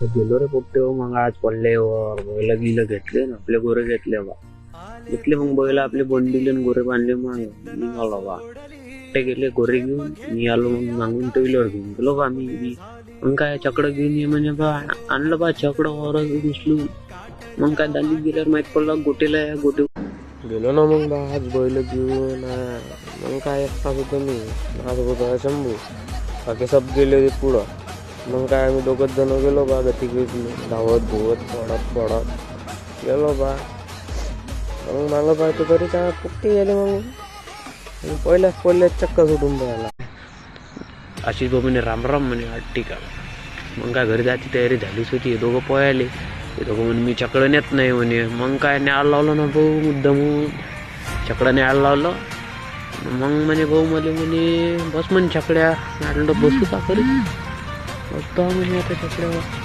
गेलो रे पोट्टे मग आज पडल्यावर बैल गिलं घेतले ना आपले गोरे घेतले मग बैल आपले बंडिले आणि गोरे बांधले मग निघालो ते गेले गोरे घेऊन मी आलो मग मागून टोईलवर घेऊन गेलो मी मग काय चकडं घेऊन ये म्हणजे आणलं चकडं वर घुसलू मग काय दांडीत गेल्यावर माहित पडलं गोटेला गोटे गेलो ना मग आज बैल घेऊन मग काय एकटाच होतो मी आज होता शंभू बाकी सब गेले पुढं मग काय आम्ही दोघच जण गेलो गती धावत पडत गेलो मग मागं पाहतो तरी काय पुट्टी गेले मग पहिल्याच चक्का सुटून राहिला अशी म्हणे राम म्हणे ठीक आहे मग काय घरी जायची तयारी झालीच होती हे दोघं पळाले हे दोघं म्हणे मी चकडं नेत नाही म्हणे मग काय न्यायला लावलं ना भाऊ मुद्दाम चकडं न्यायला लावलं मग म्हणे भाऊ म्हणे बस म्हणे चकड्या बसू का खरी बसतो म्हणे आता चकड्यावर